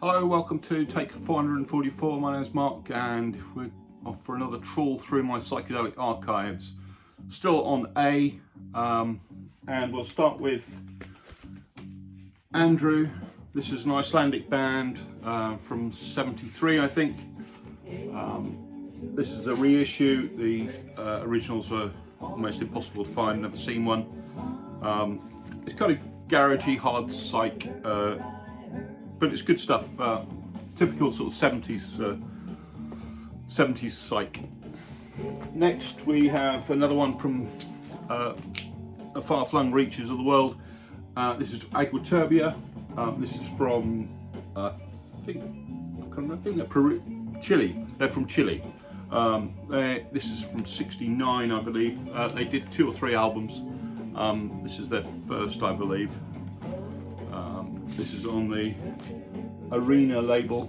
Hello, welcome to take 444. My name is Mark and we're off for another trawl through my psychedelic archives. Still on A, and we'll start with Andrew. This is an Icelandic band from '73, I think. This is a reissue. The originals are almost impossible to find, never seen one. It's kind of garagey, hard psych, but it's good stuff. Typical sort of 70s psych. Next we have another one from the far-flung reaches of the world. This is Aguaturbia. This is from I think they're Chile. They're from Chile. This is from '69, I believe. They did 2 or 3 albums. This is their first, I believe. This is on the Arena label.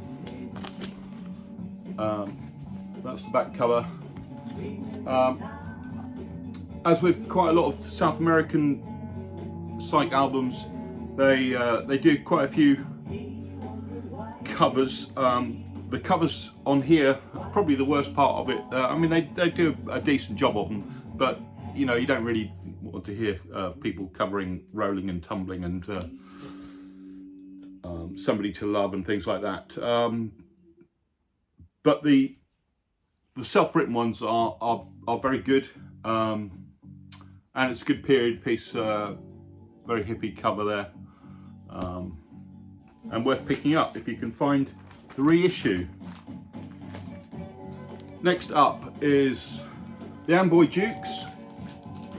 That's the back cover. As with quite a lot of South American psych albums, they do quite a few covers. The covers on here are probably the worst part of it. I mean, they do a decent job of them, but you know, you don't really want to hear people covering Rolling and Tumbling and Somebody to Love and things like that. But the self-written ones are very good, and it's a good period piece. Very hippie cover there, and worth picking up if you can find the reissue. Next up is the Amboy Dukes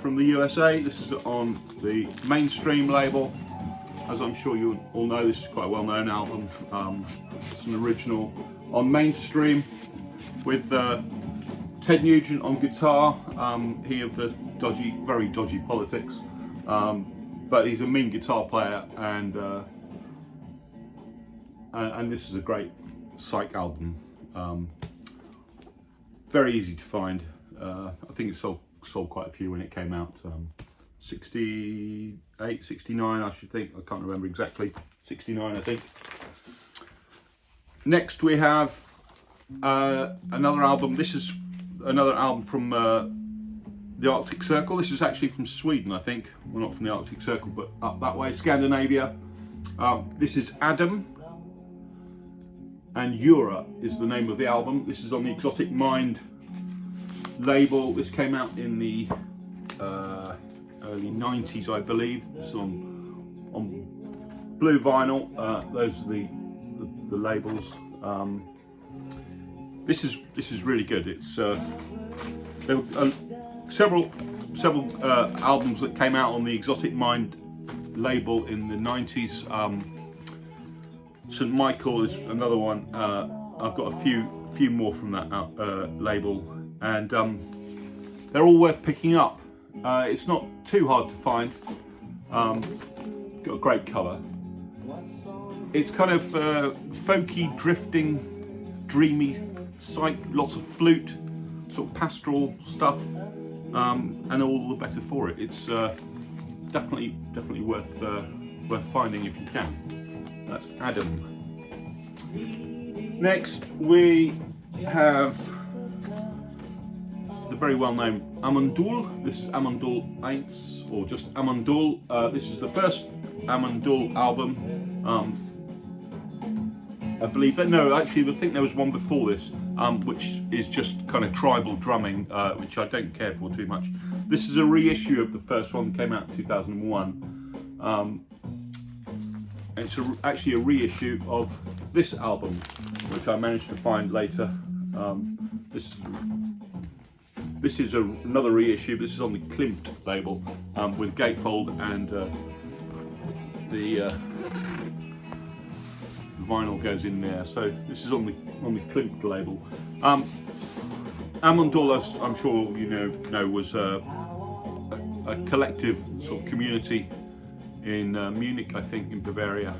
from the USA. This is on the Mainstream label. As I'm sure you all know, this is quite a well-known album. It's an original on Mainstream with Ted Nugent on guitar. He of the very dodgy politics, but he's a mean guitar player, and this is a great psych album. Very easy to find. I think it sold quite a few when it came out. 68, 69, I should think. I can't remember exactly. 69, I think. Next we have another album. This is another album from the Arctic Circle. This is actually from Sweden, I think. Well, not from the Arctic Circle, but up that way, Scandinavia. This is Adem and Yura is the name of the album. This is on the Exotic Mind label. This came out in the early 90s, I believe. It's on blue vinyl. Those are the labels. This is really good. It's there were several albums that came out on the Exotic Mind label in the 90s. St. Michael is another one. I've got a few more from that label, and they're all worth picking up. It's not too hard to find. Got a great cover. It's kind of folky, drifting, dreamy psych, lots of flute, sort of pastoral stuff, and all the better for it. It's definitely worth finding if you can. That's Adem. Next we have the very well-known Amon Duul. This is Amon Duul 1, or just Amon Duul. This is the first Amon Duul album. I believe that, no, actually I think there was one before this, which is just kind of tribal drumming, which I don't care for too much. This is a reissue of the first one that came out in 2001. It's actually a reissue of this album, which I managed to find later. This is another reissue. This is on the Klimt label, with gatefold, and the vinyl goes in there. So this is on the Klimt label. Amon Düül, as I'm sure you know, was a collective sort of community in Munich, I think, in Bavaria.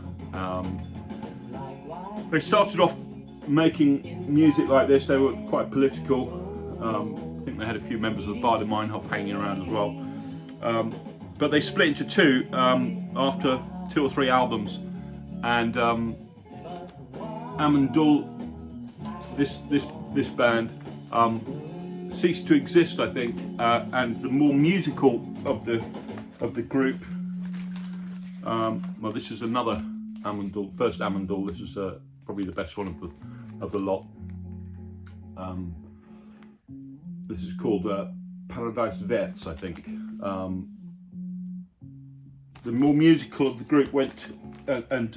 They started off making music like this. They were quite political. I think they had a few members of the Baader Meinhof hanging around as well. But they split into two after 2 or 3 albums, and Amon Düül, this band ceased to exist, I think, and the more musical of the group. Well, this is another Amon Düül, first Amon Düül. This is probably the best one of the lot. This is called Paradise Vets, I think. The more musical of the group went and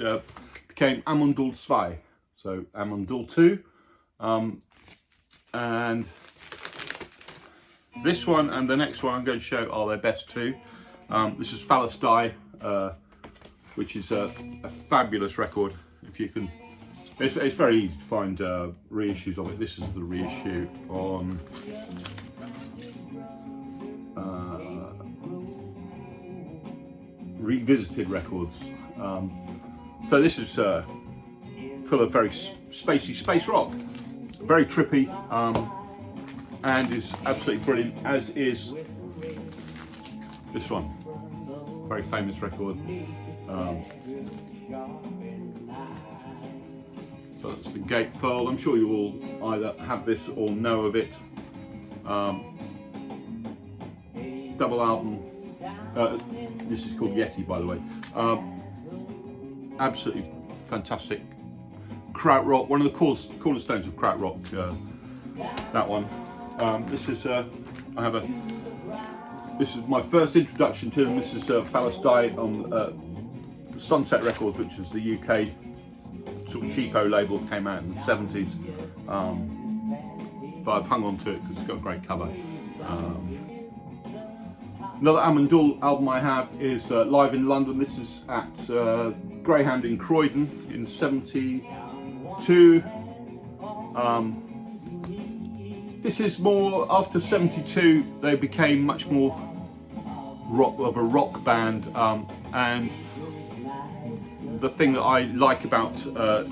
became Amon Düül 2, so Amon Düül 2, and this one and the next one I'm going to show are their best two. This is Phallus Die, which is a fabulous record. If you can, it's very easy to find reissues of it. This is the reissue on Revisited Records. So this is full of very spacey space rock, very trippy, and is absolutely brilliant, as is this one, very famous record. So that's the gatefold. I'm sure you all either have this or know of it. Double album. This is called Yeti, by the way. Absolutely fantastic krautrock, one of the cornerstones of krautrock. That one. This is this is my first introduction to them. This is Phallus Die on Sunset Records, which is the UK sort of cheapo label, came out in the 70s. But I've hung on to it because it's got a great cover. Another Amon Düül album I have is live in London. This is at Greyhound in Croydon in '72. This is more after '72. They became much more of a rock band, and the thing that I like about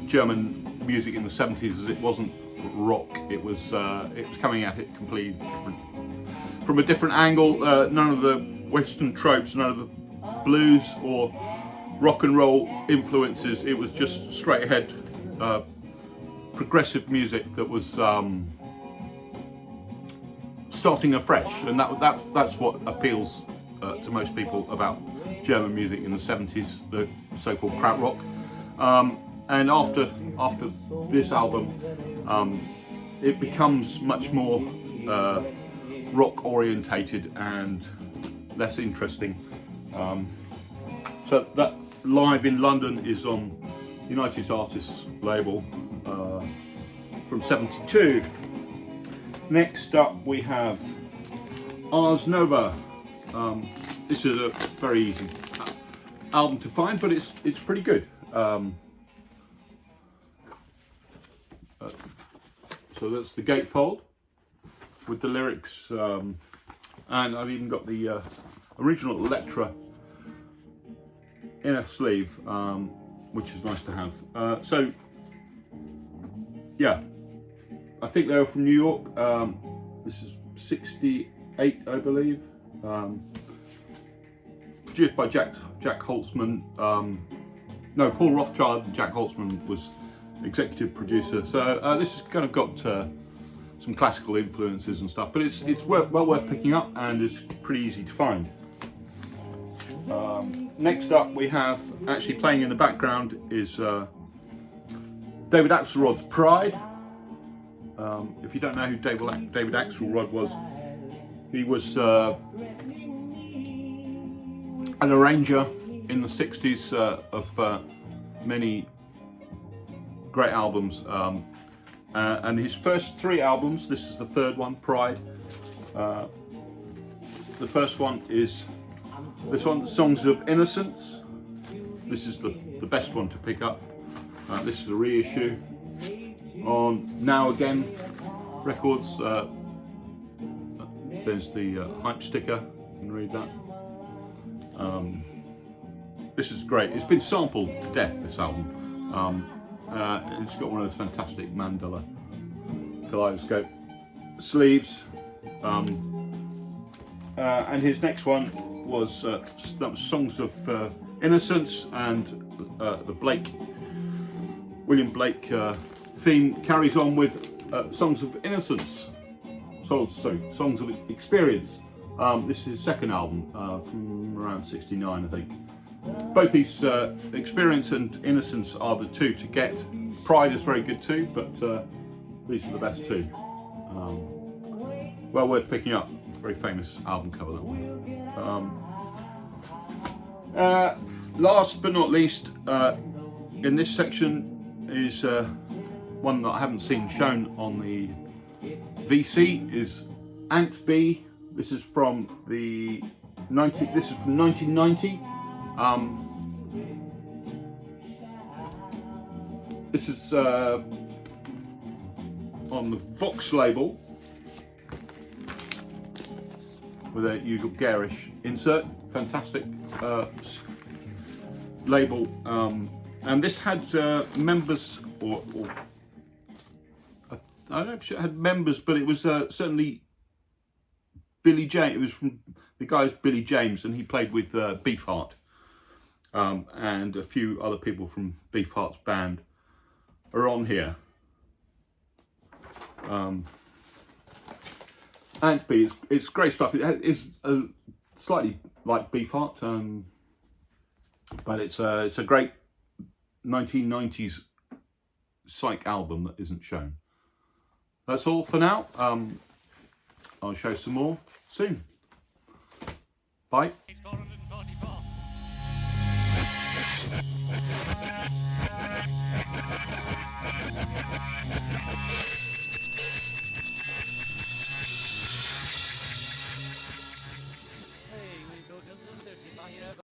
German music in the '70s is it wasn't rock. It was coming at it completely different. From a different angle, none of the Western tropes, none of the blues or rock and roll influences. It was just straight ahead progressive music that was starting afresh, and that's what appeals to most people about German music in the 70s, the so-called krautrock. And after this album, it becomes much more rock orientated and less interesting. So that live in London is on United Artists label from '72. Next up we have Ars Nova. This is a very easy album to find, but it's pretty good. So that's the gatefold with the lyrics, and I've even got the original Electra in a sleeve, which is nice to have. So yeah, I think they were from New York. This is '68, I believe. Produced by Jack Holtzman. No, Paul Rothchild and Jack Holtzman was executive producer. So this has kind of got some classical influences and stuff, but it's well worth picking up, and it's pretty easy to find. Next up we have, actually playing in the background, is David Axelrod's Pride. If you don't know who David Axelrod was, he was an arranger in the 60s of many great albums, and his first three albums, this is the third one, Pride. The first one is this one, Songs of Innocence. This is the best one to pick up. This is a reissue on Now Again Records. There's the hype sticker, you can read that. This is great. It's been sampled to death, this album. It's got one of those fantastic mandala kaleidoscope sleeves. And his next one was Songs of Innocence, and the Blake William Blake theme carries on with Songs of Innocence, Songs of Experience. This is his second album from around '69, I think. Both these, Experience and Innocence, are the two to get. Pride is very good too, but these are the best two. Well worth picking up. Very famous album cover, that one. Last but not least, in this section is one that I haven't seen shown on the VC, is Ant Bee. This is from the 1990. This is on the Vox label with a usual garish insert. Fantastic label, and this had members, or I don't know if it had members, but it was certainly Billy James. It was from the guy's Billy James, and he played with Beefheart, and a few other people from Beefheart's band are on here. Ant Bee, it's great stuff. It is slightly like Beefheart, but it's a great 1990s psych album that isn't shown. That's all for now. I'll show some more soon. Bye.